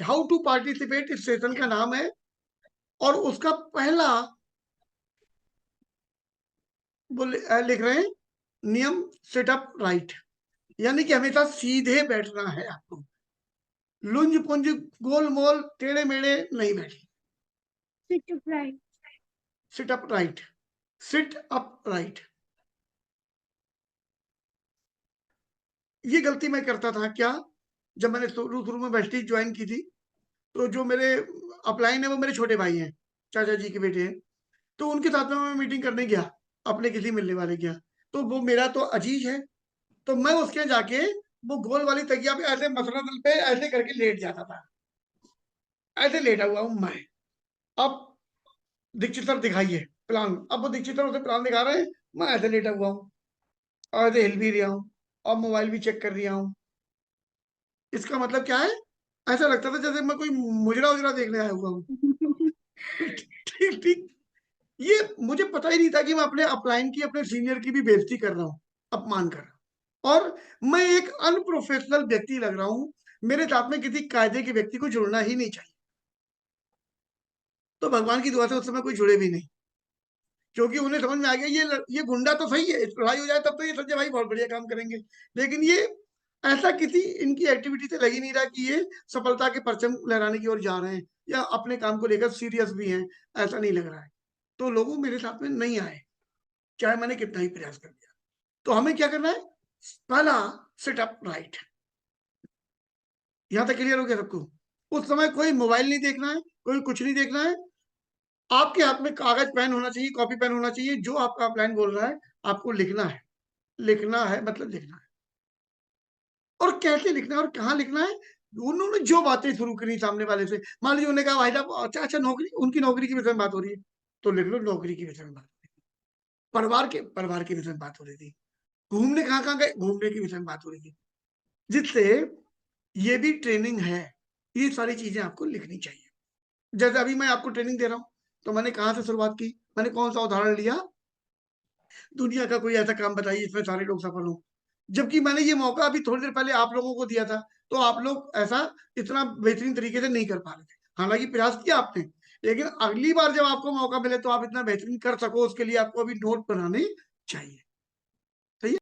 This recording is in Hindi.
हाउ टू पार्टिसिपेट इस सेशन का नाम है, और उसका पहला लिख रहे हैं नियम सिट अप राइट, यानी कि हमेशा सीधे बैठना है आपको, लुंज पुंज गोल मोल टेढ़े मेढ़े नहीं बैठे। Sit up right. Sit up right, sit up right. ये गलती मैं करता था क्या, जब मैंने शुरू शुरू में वेस्टीज ज्वाइन की थी, तो जो मेरे अपलाइन है वो मेरे छोटे भाई हैं, चाचा जी के बेटे हैं, तो उनके साथ में मैं मीटिंग करने गया, अपने किसी मिलने वाले गया, तो वो मेरा तो अजीज है, तो मैं उसके जाके वो गोल वाली तकिया पे ऐसे मसरत पे ऐसे करके लेट जाता था, ऐसे लेटा हुआ हूं मैं। अब दीक्षित सर दिखाइए प्लान, अब वो दीक्षित सर उसे प्लान दिखा रहे हैं, मैं ऐसे लेटा हुआ हूँ और ऐसे हिल भी रहा हूँ और मोबाइल भी चेक कर रहा हूँ। इसका मतलब क्या है, ऐसा लगता था जैसे मैं कोई मुजरा उजरा देखने आया हुआ हूँ। ठीक ठीक। ये मुझे पता ही नहीं था कि मैं अपने अपलाइन की, अपने सीनियर की भी बेइज्जती कर रहा हूँ, अपमान कर रहा हूँ, और मैं एक अनप्रोफेशनल व्यक्ति लग रहा हूँ। मेरे साथ में किसी कायदे के व्यक्ति को जुड़ना ही नहीं चाहिए। तो भगवान की दुआ से उस समय कोई जुड़े भी नहीं, क्योंकि उन्हें समझ में आ गया ये गुंडा तो सही है, लड़ाई हो जाए तब तो ये संजय भाई बहुत बढ़िया काम करेंगे, लेकिन ये ऐसा किसी इनकी एक्टिविटी से लग ही नहीं रहा कि ये सफलता के परचम लहराने की ओर जा रहे हैं या अपने काम को लेकर सीरियस भी हैं, ऐसा नहीं लग रहा है। तो लोगों मेरे साथ में नहीं आए, चाहे मैंने कितना ही प्रयास कर दिया। तो हमें क्या करना है, पहला सिट अप राइट। यहां तक क्लियर हो गया सबको। उस समय कोई मोबाइल नहीं देखना है, कोई कुछ नहीं देखना है, आपके हाथ में कागज पेन होना चाहिए, कॉपी पेन होना चाहिए, जो आपका प्लान बोल रहा है आपको लिखना है। लिखना है मतलब लिखना है, और कैसे लिखना है और कहाँ लिखना है। उन्होंने जो बातें शुरू करी सामने वाले से, मान लीजिए उन्होंने कहा भाई साहब अच्छा अच्छा नौकरी, उनकी नौकरी के विषय में बात हो रही है, तो लिख लो नौकरी के विषय में बात हो रही है। परिवार के विषय में बात हो रही थी, घूमने कहाँ कहाँ गए, घूमने के विषय में बात हो रही थी, जिससे ये भी ट्रेनिंग है, ये सारी चीजें आपको लिखनी चाहिए। जैसे अभी मैं आपको ट्रेनिंग दे रहा हूं, तो मैंने कहां से शुरुआत की, मैंने कौन सा उदाहरण लिया, दुनिया का कोई ऐसा काम बताइए इसमें सारे लोग सफल हों, जबकि मैंने ये मौका अभी थोड़ी देर पहले आप लोगों को दिया था, तो आप लोग ऐसा इतना बेहतरीन तरीके से नहीं कर पा रहे थे। हालांकि प्रयास किया आपने, लेकिन अगली बार जब आपको मौका मिले तो आप इतना बेहतरीन कर सको, उसके लिए आपको अभी नोट बनाने चाहिए।